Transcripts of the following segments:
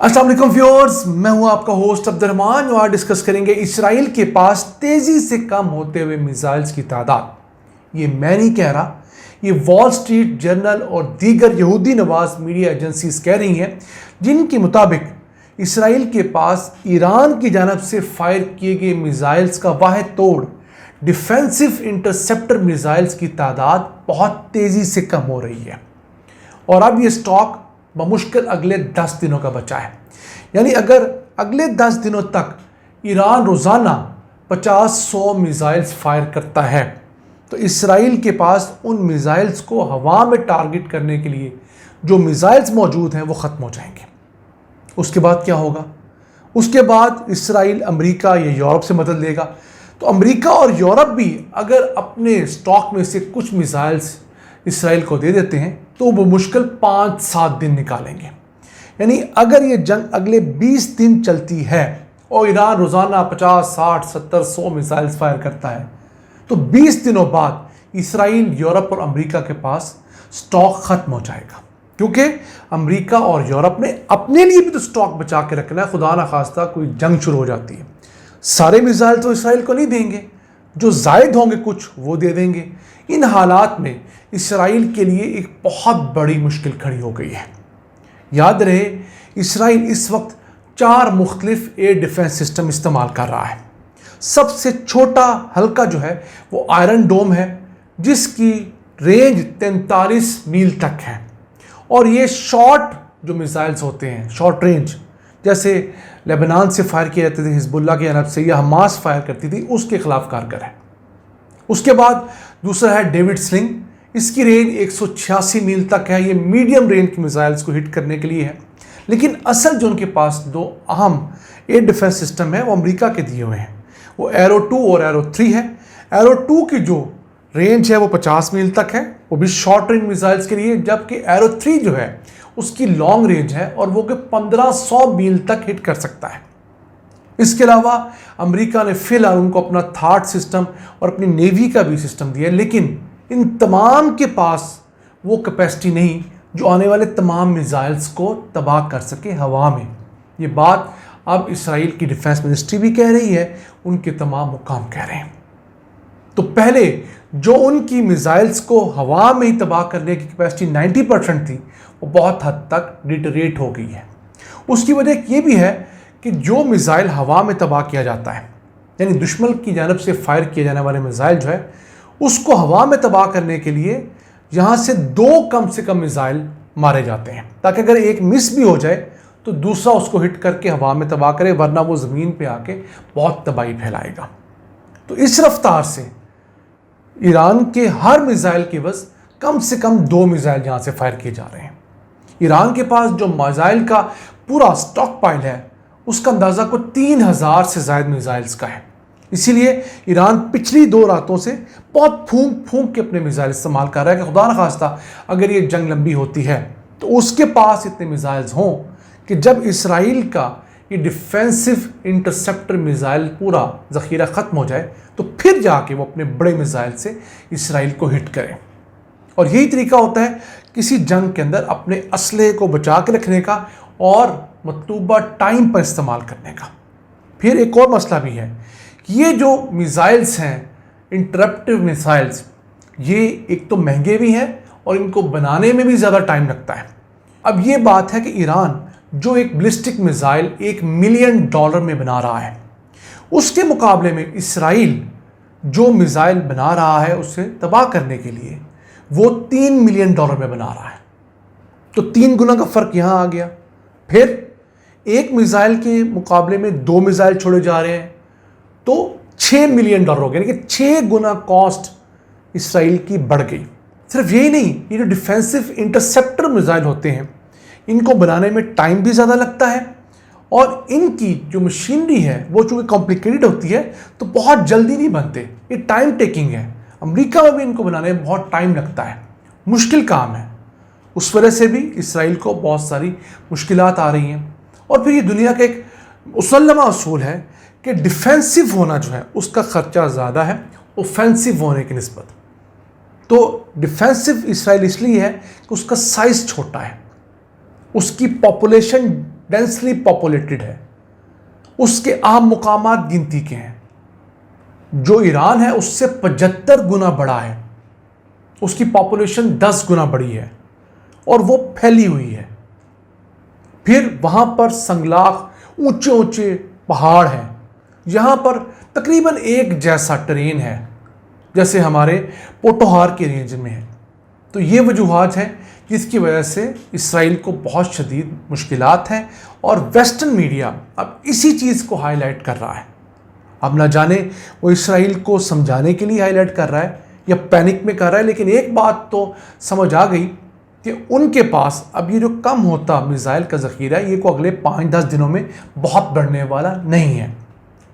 अस्सलाम वालेकुम व्यूअर्स, मैं हूं आपका होस्ट अब्दुर्रहमान और आज डिस्कस करेंगे इसराइल के पास तेज़ी से कम होते हुए मिसाइल्स की तादाद। ये मैं नहीं कह रहा, ये वॉल स्ट्रीट जर्नल और दीगर यहूदी नवाज मीडिया एजेंसीज कह रही हैं, जिनके मुताबिक इसराइल के पास ईरान की जानब से फायर किए गए मिसाइल्स का वाहिद तोड़ डिफेंसिव इंटरसेप्टर मिसाइल्स की तादाद बहुत तेज़ी से कम हो रही है और अब ये स्टॉक बमुश्किल अगले 10 दिनों का बचा है। यानी अगर अगले 10 दिनों तक ईरान रोज़ाना 50-100 मिसाइल्स फायर करता है तो इसराइल के पास उन मिसाइल्स को हवा में टारगेट करने के लिए जो मिसाइल्स मौजूद हैं वो ख़त्म हो जाएंगे। उसके बाद क्या होगा? उसके बाद इसराइल अमेरिका या यूरोप से मदद लेगा। तो अमेरिका और यूरोप भी अगर अपने स्टॉक में से कुछ मिसाइल्स इसराइल को दे देते हैं तो वो मुश्किल 5-7 दिन निकालेंगे। यानी अगर ये जंग अगले 20 दिन चलती है और ईरान रोज़ाना 50, 60, 70, 100 मिसाइल्स फायर करता है तो 20 दिनों बाद इसराइल, यूरोप और अमेरिका के पास स्टॉक ख़त्म हो जाएगा, क्योंकि अमेरिका और यूरोप ने अपने लिए भी तो स्टॉक बचा के रखना है। खुदा ना खास्ता कोई जंग शुरू हो जाती है, सारे मिसाइल तो इसराइल को नहीं देंगे, जो जायद होंगे कुछ वो दे देंगे। इन हालात में इसराइल के लिए एक बहुत बड़ी मुश्किल खड़ी हो गई है। याद रहे, इसराइल इस वक्त 4 मुख्तलिफ एयर डिफेंस सिस्टम इस्तेमाल कर रहा है। सबसे छोटा हल्का जो है वो आयरन डोम है, जिसकी रेंज 43 मील तक है और ये शॉर्ट जो मिसाइल्स होते हैं, शॉर्ट रेंज, जैसे लेबनान से फायर किए जाते थे हिजबुल्लाह की जानब से या हमास फायर करती थी, उसके खिलाफ कारगर है। उसके बाद दूसरा है डेविड स्लिंग, इसकी रेंज 186 मील तक है। ये मीडियम रेंज की मिसाइल्स को हिट करने के लिए है। लेकिन असल जो उनके पास 2 अहम एयर डिफेंस सिस्टम है वो अमेरिका के दिए हुए हैं, वो एरो 2 और एरो 3 है। एरो 2 की जो रेंज है वो 50 मील तक है, वो भी शॉर्ट रेंज मिसाइल्स के लिए, जबकि एरो 3 जो है उसकी लॉन्ग रेंज है और वो 1500 मील तक हिट कर सकता है। इसके अलावा अमेरिका ने फिलहाल उनको अपना थार्ड सिस्टम और अपनी नेवी का भी सिस्टम दिया है, लेकिन इन तमाम के पास वो कैपेसिटी नहीं जो आने वाले तमाम मिसाइल्स को तबाह कर सके हवा में। ये बात अब इसराइल की डिफेंस मिनिस्ट्री भी कह रही है, उनके तमाम हुकाम कह रहे हैं। तो पहले जो उनकी मिसाइल्स को हवा में ही तबाह करने की कैपेसिटी 90% थी, वो बहुत हद तक डिटरेट हो गई है। उसकी वजह ये भी है कि जो मिसाइल हवा में तबाह किया जाता है, यानी दुश्मन की जानब से फायर किए जाने वाले मिसाइल जो है उसको हवा में तबाह करने के लिए यहाँ से 2 कम से कम मिसाइल मारे जाते हैं, ताकि अगर एक मिस भी हो जाए तो दूसरा उसको हिट करके हवा में तबाह करे, वरना वो ज़मीन पे आके बहुत तबाही फैलाएगा। तो इस रफ्तार से ईरान के हर मिसाइल के बस कम से कम 2 मिसाइल यहाँ से फायर किए जा रहे हैं। ईरान के पास जो मिसाइल का पूरा स्टॉक पाइल है उसका अंदाज़ा को 3000 से ज़ायद मिसाइल्स का है। इसीलिए ईरान पिछली 2 रातों से बहुत फूंक फूंक के अपने मिसाइल इस्तेमाल कर रहा है कि खुदा न खास्ता अगर ये जंग लंबी होती है तो उसके पास इतने मिसाइल्स हों कि जब इसराइल का ये डिफेंसिव इंटरसेप्टर मिसाइल पूरा ज़ख़ीरा ख़त्म हो जाए तो फिर जाके वो अपने बड़े मिसाइल से इसराइल को हिट करें। और यही तरीका होता है किसी जंग के अंदर अपने असले को बचा के रखने का और मतलूबा टाइम पर इस्तेमाल करने का। फिर एक और मसला भी है, ये जो मिसाइल्स हैं, इंटरप्टिव मिसाइल्स, ये एक तो महंगे भी हैं और इनको बनाने में भी ज़्यादा टाइम लगता है। अब ये बात है कि ईरान जो एक बैलिस्टिक मिसाइल $1 मिलियन में बना रहा है, उसके मुकाबले में इसराइल जो मिसाइल बना रहा है उसे तबाह करने के लिए वो $3 मिलियन में बना रहा है। तो 3 गुना का फ़र्क यहाँ आ गया। फिर एक मिसाइल के मुकाबले में 2 मिसाइल छोड़े जा रहे हैं तो $6 मिलियन हो गया, यानी कि 6 गुना कॉस्ट इसराइल की बढ़ गई। सिर्फ यही नहीं, ये जो डिफेंसिव इंटरसेप्टर मिसाइल होते हैं इनको बनाने में टाइम भी ज़्यादा लगता है और इनकी जो मशीनरी है वो चूँकि कॉम्प्लिकेटेड होती है तो बहुत जल्दी नहीं बनते, ये टाइम टेकिंग है। अमेरिका में भी इनको बनाने में बहुत टाइम लगता है, मुश्किल काम है। उस वजह से भी इसराइल को बहुत सारी मुश्किलात आ रही हैं। और फिर ये दुनिया का एक मुसल्लमा असूल है कि डिफेंसिव होना जो है उसका ख़र्चा ज़्यादा है ऑफेंसिव होने की निस्बत। तो डिफेंसिव इसराइल इसलिए है कि उसका साइज़ छोटा है, उसकी पॉपुलेशन डेंसली पॉपुलेटेड है, उसके अहम मुकामात गिनती के हैं। जो ईरान है उससे 75 गुना बड़ा है, उसकी पॉपुलेशन 10 गुना बड़ी है और वो फैली हुई है। फिर वहाँ पर संगलाख ऊंचे ऊंचे पहाड़ हैं, यहाँ पर तकरीबन एक जैसा टेरेन है जैसे हमारे पोटोहार के रेंज में है। तो ये वजूहात हैं जिसकी वजह से इसराइल को बहुत शदीद मुश्किलात हैं और वेस्टर्न मीडिया अब इसी चीज़ को हाईलाइट कर रहा है। अब ना जाने वो इसराइल को समझाने के लिए हाईलाइट कर रहा है या पैनिक में कर रहा है, लेकिन एक बात तो समझ आ गई कि उनके पास अब ये जो कम होता मिसाइल का ज़ख़ीरा है ये को अगले 5-10 दिनों में बहुत बढ़ने वाला नहीं है।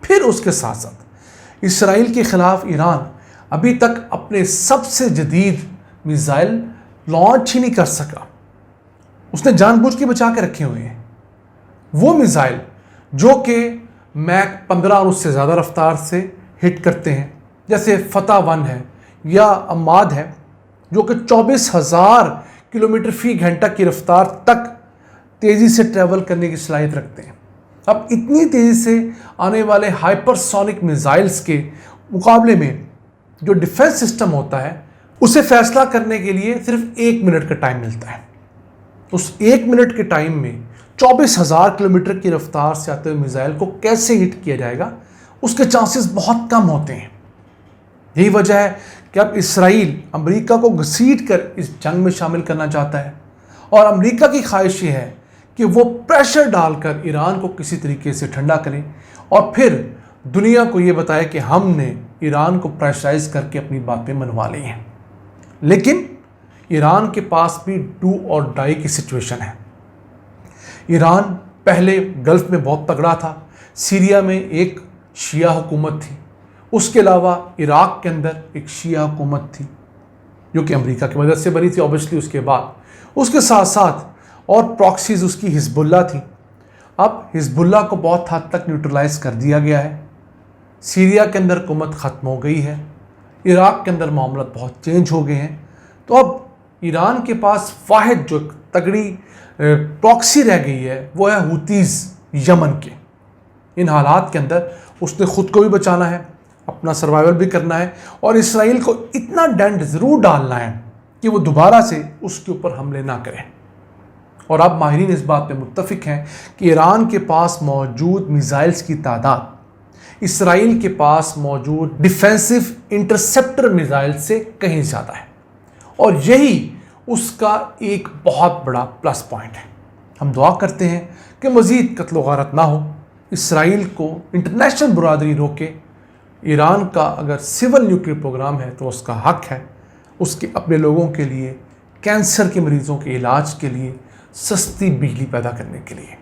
फिर उसके साथ साथ इसराइल के ख़िलाफ़ ईरान अभी तक अपने सबसे जदीद मिसाइल लॉन्च ही नहीं कर सका। उसने जानबूझ के बचा के रखे हुए हैं वो मिसाइल जो कि मैक 15 और उससे ज़्यादा रफ्तार से हिट करते हैं, जैसे फतह 1 है या अम्माद है जो कि 24,000 किलोमीटर फी घंटा की रफ्तार तक तेज़ी से ट्रैवल करने की सलाहियत रखते हैं। अब इतनी तेज़ी से आने वाले हाइपरसोनिक मिसाइल्स के मुकाबले में जो डिफेंस सिस्टम होता है उसे फैसला करने के लिए सिर्फ 1 मिनट का टाइम मिलता है। उस 1 मिनट के टाइम में 24,000 किलोमीटर की रफ्तार से आते हुए मिसाइल को कैसे हिट किया जाएगा उसके चांसेस बहुत कम होते हैं। यही वजह है कि अब इसराइल अमेरिका को घसीट कर इस जंग में शामिल करना चाहता है और अमेरिका की ख्वाहिश ये है कि वो प्रेशर डालकर ईरान को किसी तरीके से ठंडा करे और फिर दुनिया को ये बताए कि हमने ईरान को प्रेशराइज करके अपनी बातें मनवा ली हैं। लेकिन ईरान के पास भी डू और डाई की सिचुएशन है। ईरान पहले गल्फ़ में बहुत तगड़ा था, सीरिया में एक शिया हुकूमत थी, उसके अलावा इराक़ के अंदर एक शिया हुकूमत थी जो कि अमेरिका की मदद से बनी थी ऑब्वियसली। उसके बाद उसके साथ साथ और प्रॉक्सीज उसकी हिजबुल्लाह थी। अब हिजबुल्लाह को बहुत हद तक न्यूट्रलाइज कर दिया गया है। सीरिया के अंदर हुकूमत ख़त्म हो गई है, इराक़ के अंदर मामला बहुत चेंज हो गए हैं। तो अब ईरान के पास वाहिद जो तगड़ी प्रॉक्सी रह गई है वो है हुतीज़ यमन के। इन हालात के अंदर उसने ख़ुद को भी बचाना है, अपना सर्वाइवल भी करना है और इसराइल को इतना डेंट ज़रूर डालना है कि वो दोबारा से उसके ऊपर हमले ना करें। और अब माहिरीन इस बात पे मुत्तफिक हैं कि ईरान के पास मौजूद मिसाइल्स की तादाद इसराइल के पास मौजूद डिफेंसिव इंटरसेप्टर मिसाइल से कहीं ज़्यादा है और यही उसका एक बहुत बड़ा प्लस पॉइंट है। हम दुआ करते हैं कि मज़ीद कत्ल गारत ना हो, इसराइल को इंटरनेशनल बरादरी रोके। ईरान का अगर सिविल न्यूक्लियर प्रोग्राम है तो उसका हक है उसके अपने लोगों के लिए, कैंसर के मरीज़ों के इलाज के लिए, सस्ती बिजली पैदा करने के लिए।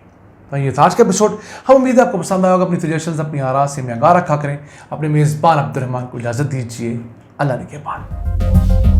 तो ये था आज का एपिसोड। हम उम्मीद है आपको पसंद आया होगा। अपनी सजेशंस अपनी आरा से में आगाह रखा करें। अपने मेज़बान अब्दुर्रहमान को इजाज़त दीजिए। अल्लाह ने के बाद।